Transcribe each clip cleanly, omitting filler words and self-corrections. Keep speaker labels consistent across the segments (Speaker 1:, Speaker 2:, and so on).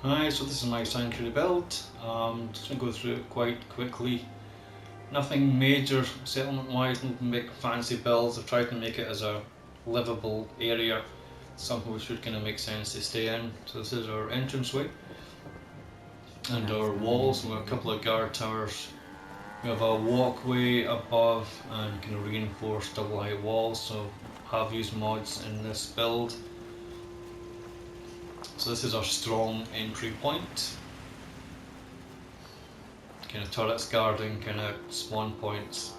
Speaker 1: Hi, so this is my sanctuary build. Just going to go through it quite quickly. Nothing major settlement wise, no big fancy builds. I've tried to make it as a livable area, something which would kind of make sense to stay in. So this is our entranceway and our walls. We have a couple of guard towers. We have a walkway above and kind of reinforced double height walls, so have used mods in this build. So this is our strong entry point. Kind of turrets guarding kind of spawn points.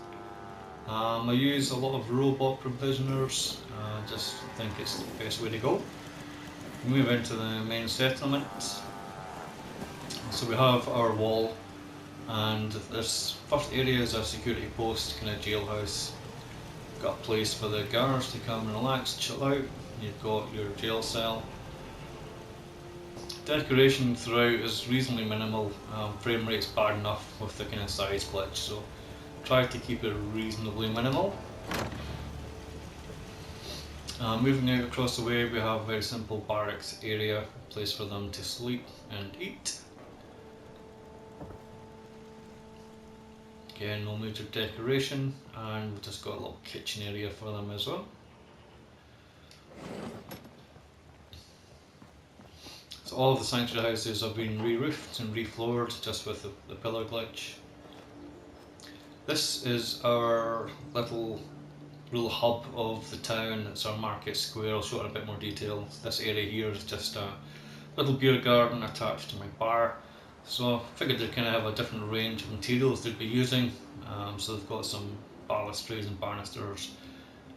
Speaker 1: I use a lot of robot provisioners, just think it's the best way to go. We move into the main settlement. So we have our wall, and this first area is a security post, kind of jailhouse. Got a place for the guards to come and relax, chill out. You've got your jail cell. Decoration throughout is reasonably minimal. Frame rate's bad enough with the kind of size glitch, so try to keep it reasonably minimal. Moving out across the way, we have a very simple barracks area, a place for them to sleep and eat. Again, no major decoration, and we've just got a little kitchen area for them as well. So all of the sanctuary houses have been re-roofed and re-floored just with the pillar glitch. This is our little hub of the town. It's our market square. I'll show it in a bit more detail. This area here is just a little beer garden attached to my bar. So I figured they kind of have a different range of materials they'd be using. So they've got some balustrades and banisters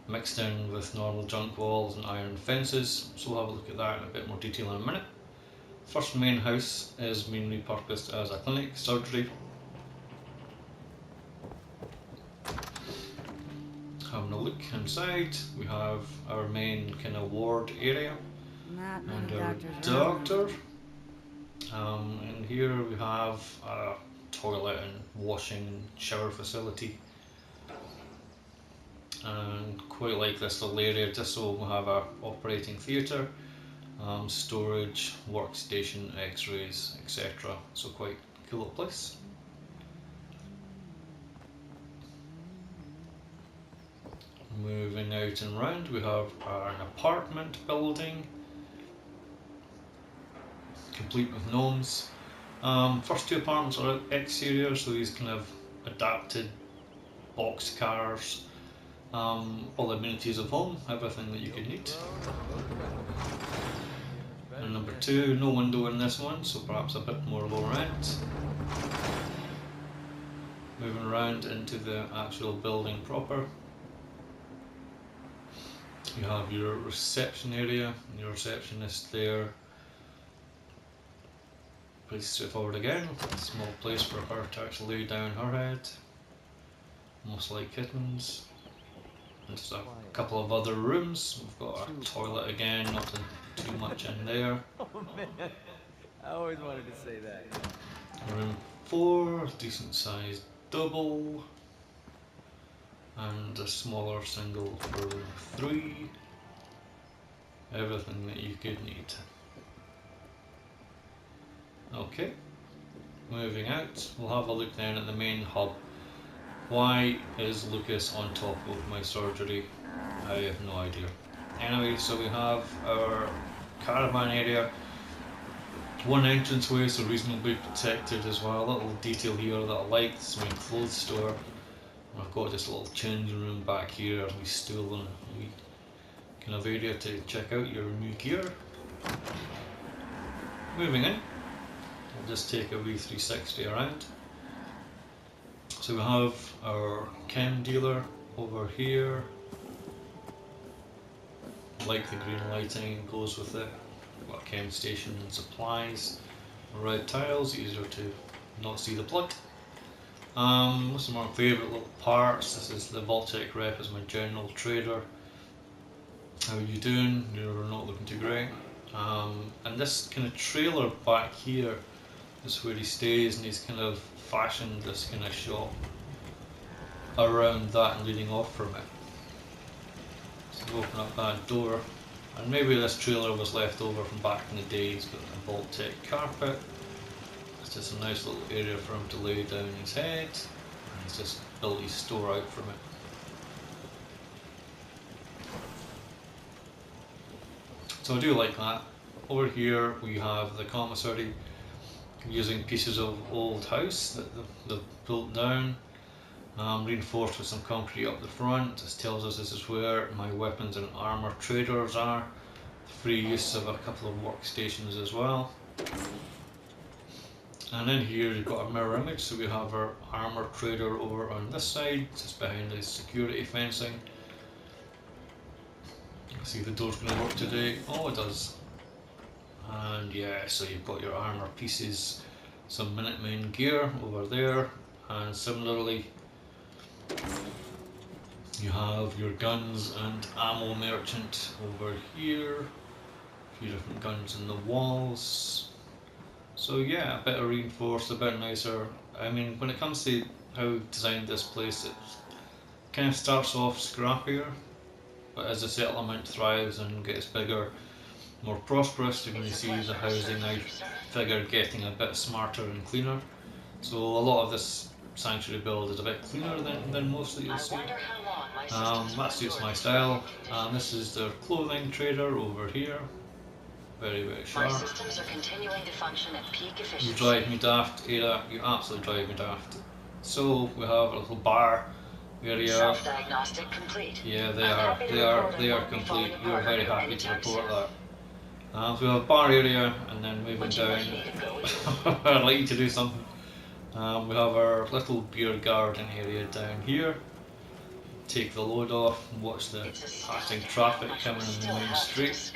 Speaker 1: mixed in with normal junk walls and iron fences. So we'll have a look at that in a bit more detail in a minute. First main house is being repurposed as a clinic, surgery. Having a look inside, we have our main kind of ward area and our doctor. And here we have a toilet and washing shower facility. And quite like this little area, just so we have our operating theatre. Storage, workstation, x-rays, etc. So quite a cool little place. Moving out and round, we have an apartment building, complete with gnomes. First two apartments are exterior, so these kind of adapted box cars, all the amenities of home, everything that you could need. And number two, no window in this one, so perhaps a bit more low rent. Moving around into the actual building proper. You have your reception area, and your receptionist there. Pretty straightforward again, a small place for her to actually lay down her head. Most like kittens. There's a couple of other rooms. We've got a toilet again, nothing too much in there.
Speaker 2: Oh man, I always wanted to say that.
Speaker 1: Room 4, decent sized double. And a smaller single for room 3. Everything that you could need. Okay, moving out, we'll have a look then at the main hub. Why is Lucas on top of my surgery? I have no idea. Anyway, so we have our caravan area. One entranceway, so reasonably protected as well. A little detail here that I like, it's my clothes store. I've got this little changing room back here, a wee stool and a wee kind of area to check out your new gear. Moving in, I'll just take a wee 360 around. So we have our chem dealer over here. Like the green lighting, goes with it. We've got a chem station and supplies. Red tiles, easier to not see the plug. Some of my favourite little parts. This is the Voltec rep as my general trader. How are you doing? You're not looking too great. And this kind of trailer back here is where he stays, and he's kind of fashioned this kind of shop around that and leading off from it. So we open up that door. And maybe this trailer was left over from back in the day. He's got a Vault-Tec carpet. It's just a nice little area for him to lay down his head. And he's just built his store out from it. So I do like that. Over here we have the commissary using pieces of old house that they've built down, reinforced with some concrete up the front. This tells us this is where my weapons and armour traders are. Free use of a couple of workstations as well. And in here you've got a mirror image, so we have our armour trader over on this side, just behind the security fencing. Let's see if the door's going to work today. Oh, it does. And yeah, so you've got your armour pieces, some Minutemen gear over there, and similarly you have your guns and ammo merchant over here. A few different guns in the walls. So yeah, a bit of reinforced, a bit nicer. I mean, when it comes to how we designed this place, it kind of starts off scrappier, but as the settlement thrives and gets bigger, more prosperous, you're going to see the housing I figure getting a bit smarter and cleaner. So a lot of this sanctuary build is a bit cleaner than most that you'll see. That suits my style. This is their clothing trader over here. Very, very sharp.
Speaker 3: My systems are continuing to function at peak efficiency.
Speaker 1: You drive me daft, Ada. You absolutely drive me daft. So we have a little bar area.
Speaker 3: Self-diagnostic complete.
Speaker 1: Yeah, they are complete. We are very happy to report that. So we have a bar area, and then moving down. I'd like you to do something. We have our little beer garden area down here. Take the load off and watch the passing traffic coming in the main street.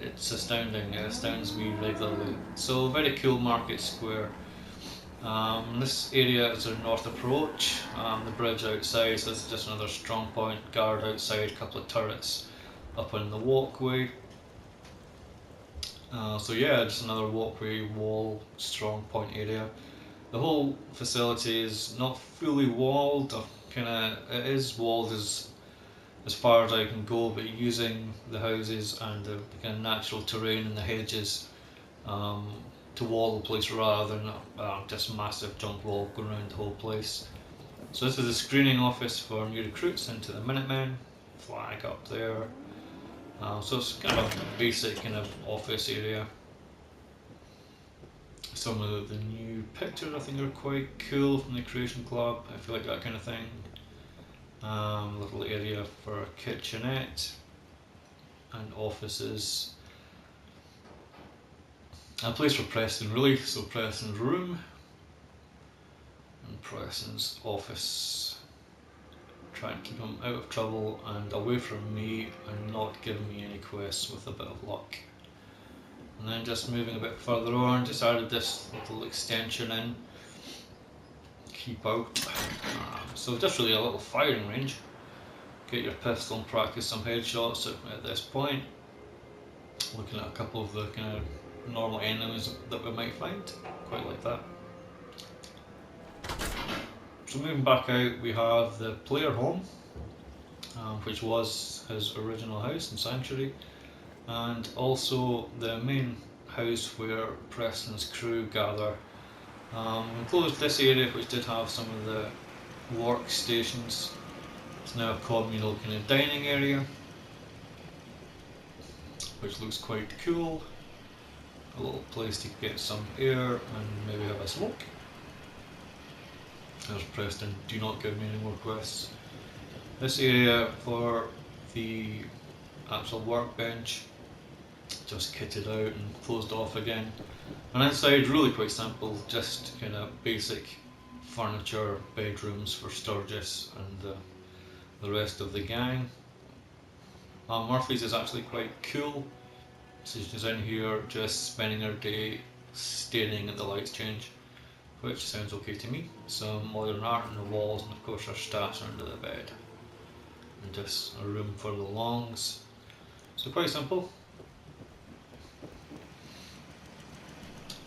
Speaker 1: It's astounding, it astounds me regularly. So very cool market square. This area is our north approach, the bridge outside, so this is just another strong point, guard outside, a couple of turrets up on the walkway. So yeah, just another walkway, wall, strong point area. The whole facility is not fully walled, it is walled as far as I can go, but using the houses and the kind of natural terrain and the hedges to wall the place rather than just massive junk wall going around the whole place. So this is a screening office for new recruits into the Minutemen, flag up there. So it's kind of a basic kind of office area. Some of the new pictures I think are quite cool from the Creation Club, I feel like that kind of thing. Little area for a kitchenette and offices. A place for Preston really, so Preston's room and Preston's office. Try and keep him out of trouble and away from me and not giving me any quests with a bit of luck. And then just moving a bit further on, just added this little extension in. Keep out. So just really a little firing range. Get your pistol and practice some headshots at this point. Looking at a couple of the kind of normal enemies that we might find. Quite like that. So moving back out, we have the player home, which was his original house and sanctuary, and also the main house where Preston's crew gather. We closed this area, which did have some of the workstations. It's now a communal kind of dining area, which looks quite cool. A little place to get some air and maybe have a smoke. There's Preston, do not give me any more quests. This area for the actual workbench, just kitted out and closed off again. And inside, really quite simple, just kind of basic furniture, bedrooms for Sturgis and the rest of the gang. Murphy's is actually quite cool. So she's in here just spending her day staring at the lights change, which sounds okay to me. Some modern art on the walls, and of course her stats under the bed. And just a room for the longs. So quite simple.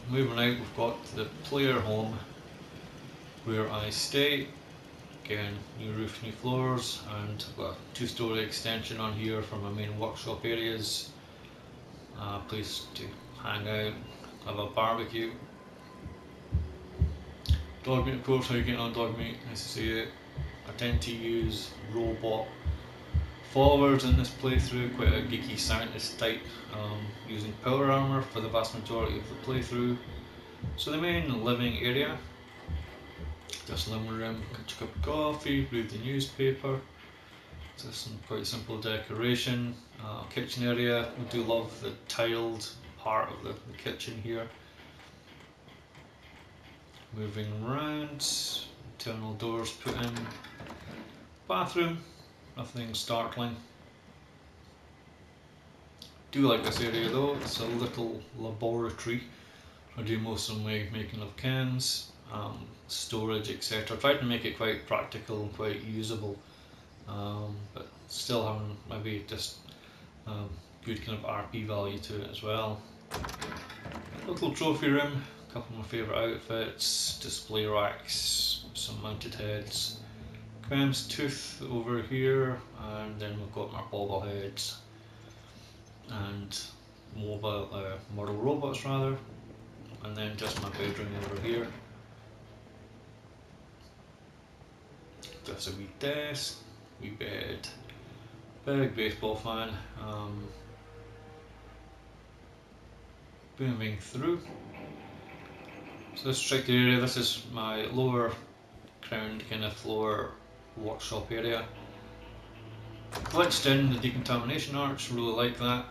Speaker 1: Moving out, we've got the player home where I stay. Again, new roof, new floors, and I've got a 2-story extension on here for my main workshop areas. Place to hang out, have a barbecue. Dog meat, of course. How you getting on, dog meat? Nice to see you. I tend to use robot followers in this playthrough, quite a geeky scientist type, using power armor for the vast majority of the playthrough. So the main living area, just living room, catch a cup of coffee, read the newspaper. Just some quite simple decoration. Kitchen area, I do love the tiled part of the kitchen here. Moving around, internal doors put in. Bathroom, nothing startling. Do like this area though, it's a little laboratory. I do most of my making of cans, storage, etc. Try to make it quite practical and quite usable, but still having maybe just good kind of RP value to it as well. Little trophy room, a couple of my favourite outfits, display racks, some mounted heads. Graham's tooth over here, and then we've got our bobbleheads and model robots rather, and then just my bedroom over here. Just a wee desk, wee bed, big baseball fan. Moving through. So this tricked area, this is my lower crowned kind of floor workshop area. Glitched in the decontamination arch, really like that.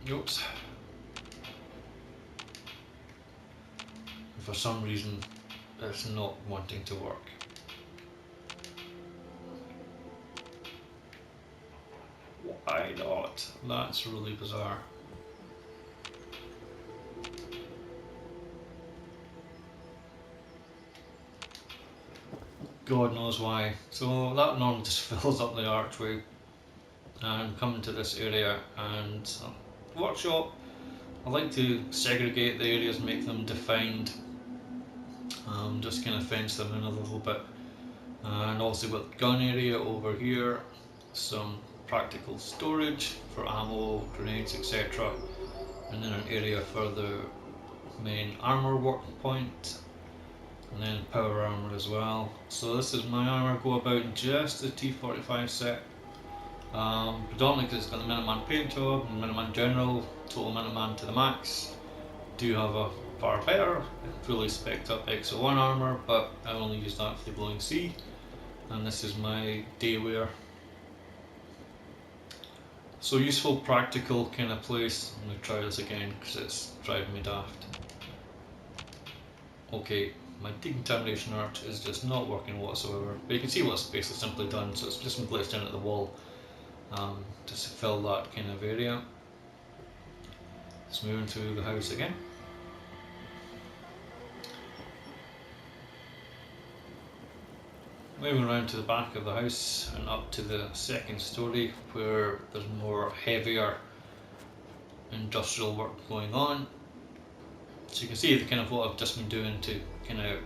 Speaker 1: Oops. For some reason it's not wanting to work. Why not? That's really bizarre. God knows why. So that normally just fills up the archway, and coming to this area and workshop, I like to segregate the areas, make them defined, just kind of fence them in a little bit. And also with gun area over here, some practical storage for ammo, grenades, etc. And then an area for the main armor work point, and then power armor as well. So this is my armor, go about in just the T45 set. Predominantly because it's got the Minuteman paint job and Minuteman general, total Minuteman to the max. Do have a far better, fully spec'd up XO1 armor, but I only use that for the Glowing Sea. And this is my day wear. So useful, practical kind of place. I'm going to try this again because it's driving me daft. Okay, my decontamination arch is just not working whatsoever, but you can see what's basically simply done. So it's just been placed in at the wall, just to fill that kind of area. Let's move into the house again. Moving around to the back of the house and up to the second story where there's more heavier industrial work going on. So you can see the kind of what I've just been doing to kind of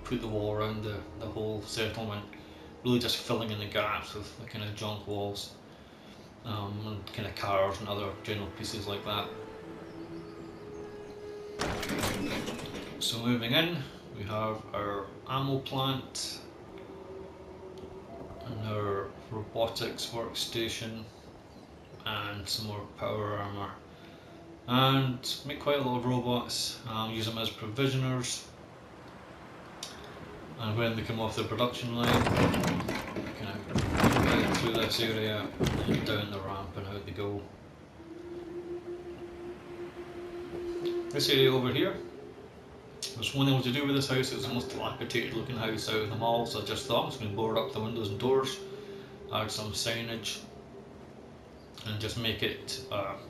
Speaker 1: put the wall around the whole settlement, really just filling in the gaps with the kind of junk walls, and kind of cars and other general pieces like that. So moving in, we have our ammo plant and our robotics workstation and some more power armor, and make quite a lot of robots. Use them as provisioners, and when they come off the production line, kind of get through this area and down the ramp and out they go. This area over here, there's one thing to do with this house. It's the most dilapidated looking house out of them all, so I just thought I'm just going to board up the windows and doors, add some signage, and just make it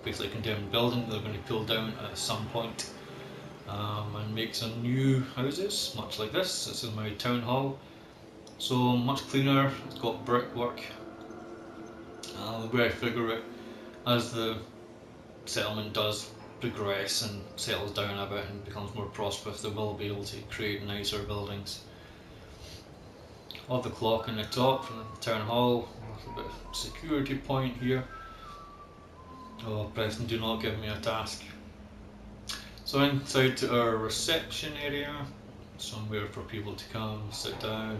Speaker 1: basically a condemned building they're going to pull down at some point, and make some new houses, much like this. This is my town hall, so much cleaner. It's got brickwork. The way I figure it, as the settlement does progress and settles down a bit and becomes more prosperous, they will be able to create nicer buildings. of the clock in the top from the town hall. A little bit of security point here. Oh, Preston, do not give me a task. So inside to our reception area, somewhere for people to come, sit down,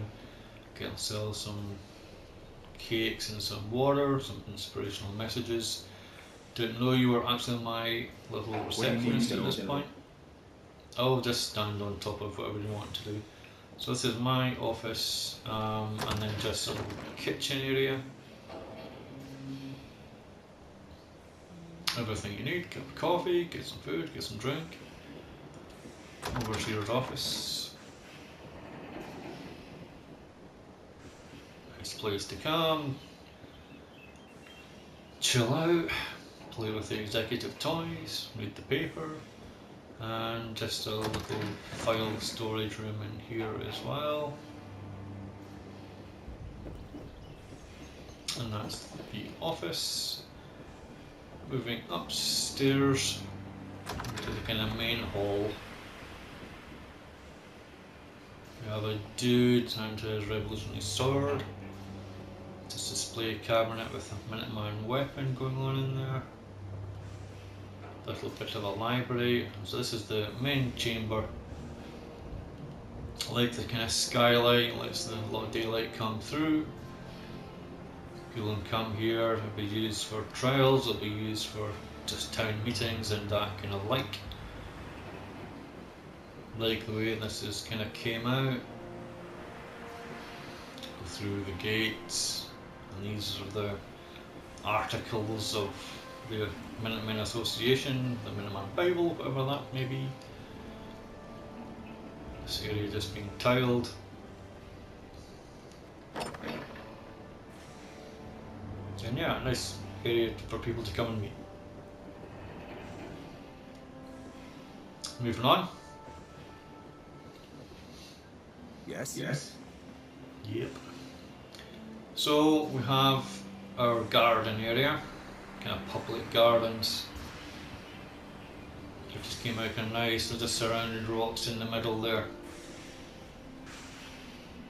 Speaker 1: get themselves some cakes and some water, some inspirational messages. Didn't know you were actually my little receptionist at this point. I'll just stand on top of whatever you want to do. So this is my office, and then just a kitchen area. Everything you need, get coffee, get some food, get some drink. Overseer's office. Nice place to come, chill out, play with the executive toys, read the paper, and just a little file storage room in here as well. And that's the office. Moving upstairs to the kind of main hall. We have a dude tied to his revolutionary sword. Just display cabinet with a Minuteman weapon going on in there. A little bit of a library. So this is the main chamber. I like the kind of skylight, lets a lot of daylight come through. People can come here, it'll be used for trials, it'll be used for just town meetings and that kind of like the way this is kind of came out. Go through the gates, and these are the articles of the Minutemen Association, the Minuteman Bible, whatever that may be. This area just being tiled. And yeah, nice area for people to come and meet. Moving on.
Speaker 2: Yes.
Speaker 1: Yep. So we have our garden area, kind of public gardens. It just came out kind of nice. There's just surrounded rocks in the middle there.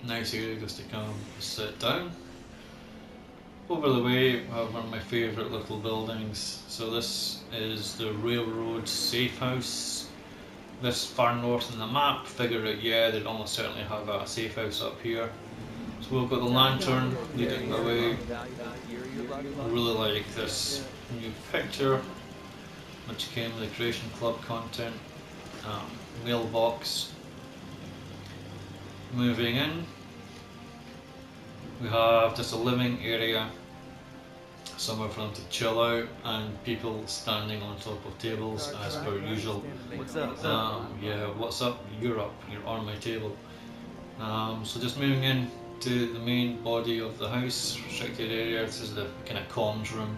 Speaker 1: Nice area just to come sit down. Over the way, we have one of my favourite little buildings. So this is the railroad safe house. This far north in the map, figure out, yeah, they'd almost certainly have a safe house up here. So we've got the lantern leading the way. I really like this new picture, which came with the Creation Club content. Mailbox. Moving in, we have just a living area, somewhere for them to chill out, and people standing on top of tables as per usual.
Speaker 2: What's up?
Speaker 1: Yeah, what's up? You're up. You're on my table. So just moving in to the main body of the house, restricted area. This is the kind of comms room.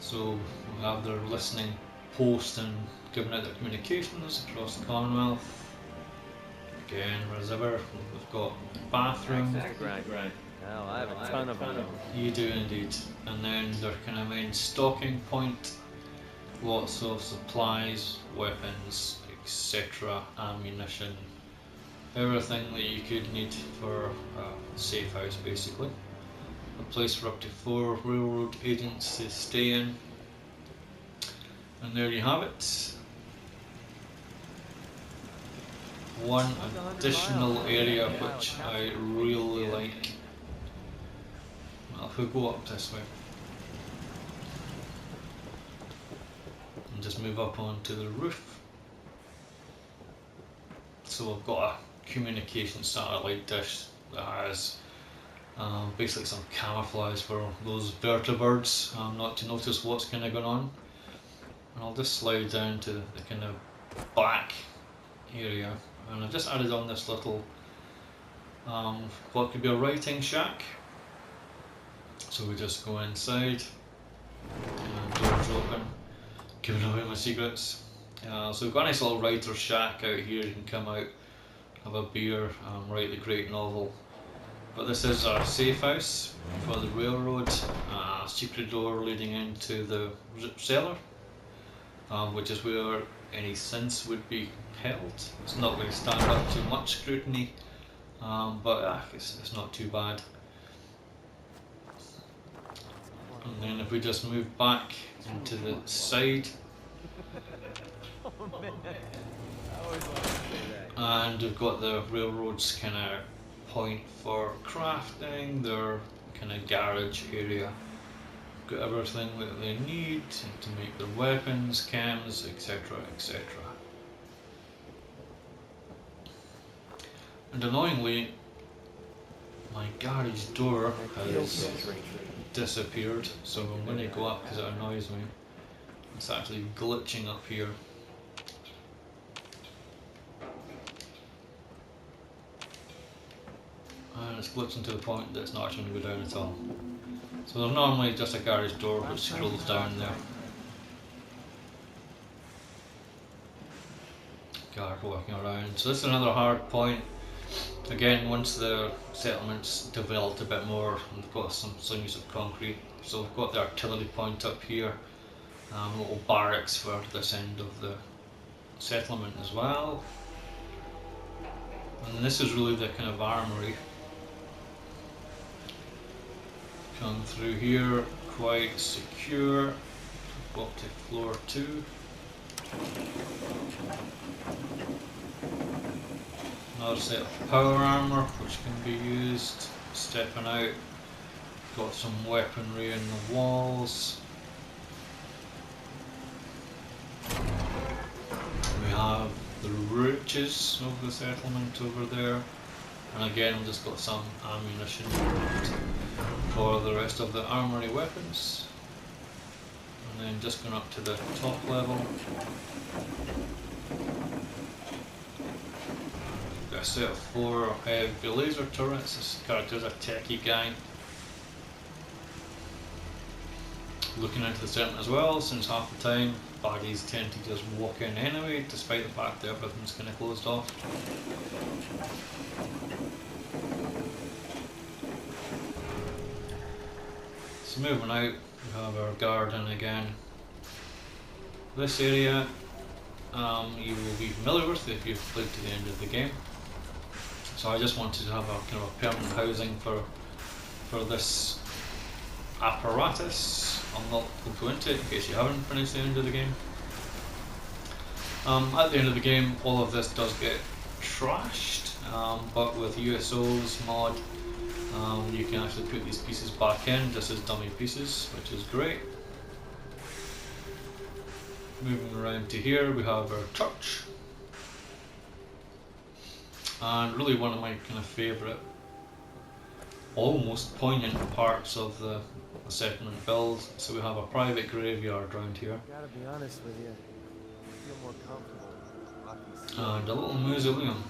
Speaker 1: So we have their listening post and giving out their communications across the Commonwealth. Again, as ever, we've got a bathroom.
Speaker 2: Right. Hell, I have a ton of them.
Speaker 1: You do indeed. And then their kind of main stocking point. Lots of supplies, weapons, etc., ammunition, everything that you could need for a safe house basically. A place for up to 4 railroad agents to stay in. And there you have it. One additional area which I really like. Well, if we go up this way and just move up onto the roof. So we've got a communication satellite dish that has basically some camouflage for those vertebrates not to notice what's kind of going on. And I'll just slide down to the kind of back area, and I've just added on this little what could be a writing shack. So we just go inside, and doors open, giving away my secrets. So we've got a nice little writer's shack out here. You can come out, have a beer, write the great novel. But this is our safe house for the railroad. Secret door leading into the cellar, which is where any synths would be held. It's not going to stand up to much scrutiny, but it's not too bad. And then if we just move back into the side,
Speaker 2: Oh man, I always wanted to say that.
Speaker 1: and we've got the railroads kind of point for crafting, their kind of garage area. Got everything that they need to make their weapons, chems, etc, etc. And annoyingly, my garage door has disappeared, so I'm going to go up because it annoys me. It's actually glitching up here. And it's glitching to the point that it's not actually going to go down at all. So there's normally just a garage door which scrolls down there. Guard walking around. So this is another hard point. Again, once the settlement's developed a bit more, we've got some use of concrete. So we've got the artillery point up here, little barracks for this end of the settlement as well. And this is really the kind of armory. Come through here, quite secure. Go up to floor 2. Another set of power armor which can be used. Stepping out, got some weaponry in the walls. We have the riches of the settlement over there, and again we've just got some ammunition for the rest of the armory weapons. And then just going up to the top level. Got a set of 4 heavy laser turrets. This character's a techie guy. Looking into the settlement as well, since half the time baddies tend to just walk in anyway, despite the fact that everything's kind of closed off. So moving out, we have our garden again. This area you will be familiar with if you've played to the end of the game. So I just wanted to have a kind of a permanent housing for this apparatus. I'll not go into it in case you haven't finished the end of the game. At the end of the game, all of this does get trashed, but with USO's mod, you can actually put these pieces back in just as dummy pieces, which is great. Moving around to here, we have our church, and really one of my kind of favourite, almost poignant parts of the settlement build. So we have a private graveyard around here.
Speaker 2: Gotta be honest with you, I feel more comfortable.
Speaker 1: And a little mausoleum.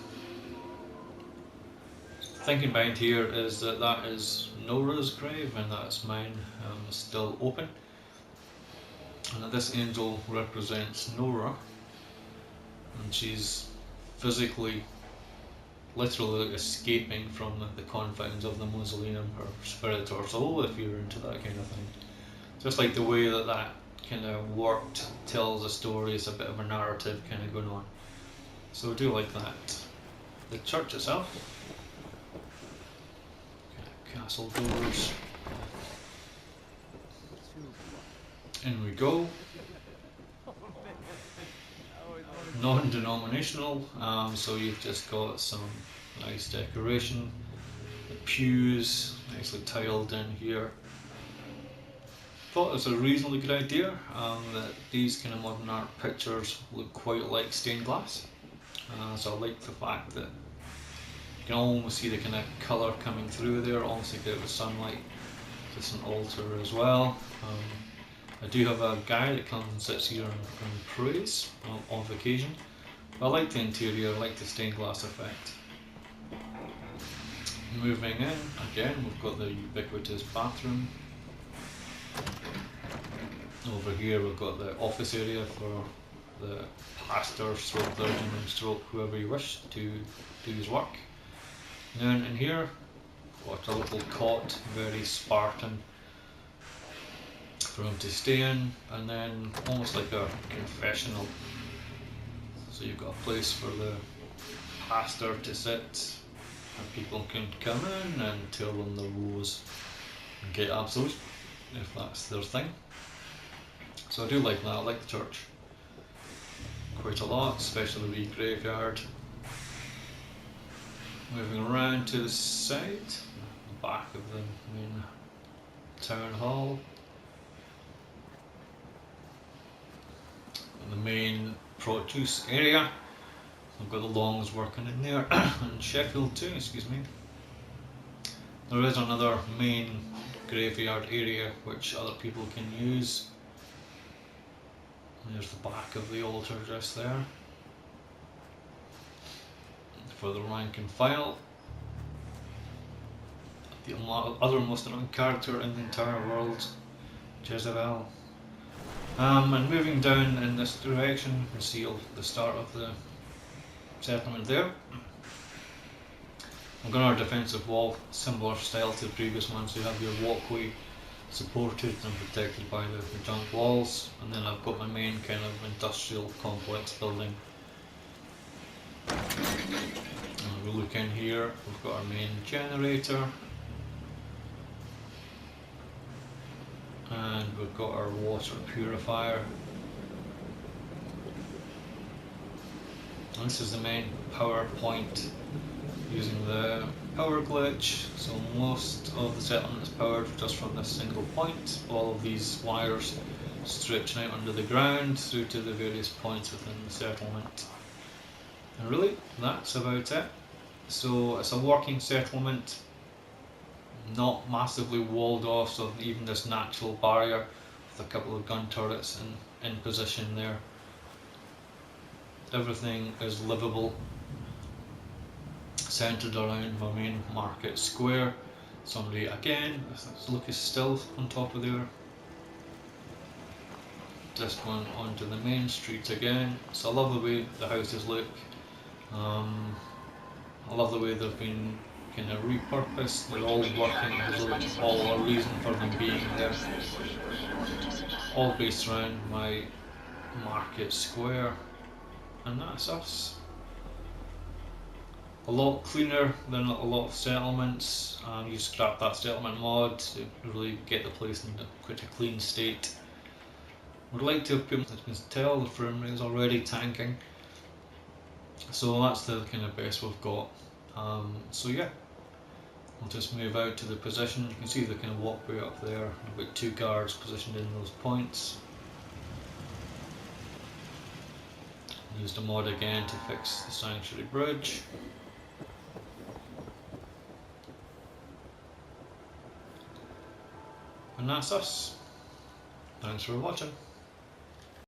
Speaker 1: Thinking behind here is that is Nora's grave, and that's mine, still open. And this angel represents Nora, and she's physically, literally escaping from the confines of the mausoleum, her spirit or soul, if you're into that kind of thing. Just like the way that kind of worked tells a story, it's a bit of a narrative kind of going on. So I do like that. The church itself, castle doors. In we go. Non-denominational, so you've just got some nice decoration. The pews, nicely tiled in here. Thought it was a reasonably good idea that these kind of modern art pictures look quite like stained glass. So I like the fact that you can almost see the kind of colour coming through there, almost like it was sunlight. Just an altar as well. I do have a guy that comes and sits here and prays on occasion. I like the interior, I like the stained glass effect. Moving in, again we've got the ubiquitous bathroom. Over here we've got the office area for the pastor, stroke clergyman, stroke whoever you wish to do his work. And then in here, got a little cot, very Spartan, for him to stay in, and then almost like a confessional. So you've got a place for the pastor to sit, And people can come in and tell them their woes and get absolute if that's their thing. So I do like that, I like the church quite a lot, especially the wee graveyard. Moving around to the side, the back of the main town hall. And the main produce area. I've got the longs working in there, and Sheffield too, excuse me. There is another main graveyard area which other people can use. There's the back of the altar just there. For the rank and file. The other most annoying character in the entire world, Jezebel. And moving down in this direction, you can see the start of the settlement there. I've got our defensive wall, similar style to the previous one, so you have your walkway supported and protected by the junk walls, and then I've got my main kind of industrial complex building. And we look in here, we've got our main generator, and we've got our water purifier. And this is the main power point using the power glitch, so most of the settlement is powered just from this single point. All of these wires stretching out under the ground through to the various points within the settlement. And really, that's about it. So it's a working settlement, not massively walled off, so even this natural barrier with a couple of gun turrets in position there. Everything is livable, centered around my main market square. Somebody again, Lucas still on top of there. Just going onto the main street again. So I love the way the houses look. I love the way they've been kind of repurposed. They're all working. There's all a reason for them being there. All based around my market square, and that's us. A lot cleaner than a lot of settlements. You scrap that settlement mod to really get the place into quite a clean state. Would like to have put, as you can tell, the frame rate is already tanking. So that's the kind of best we've got. So yeah, I'll just move out to the position. You can see the kind of walkway up there. I've got 2 guards positioned in those points. Used a mod again to fix the sanctuary bridge. And that's us. Thanks for watching.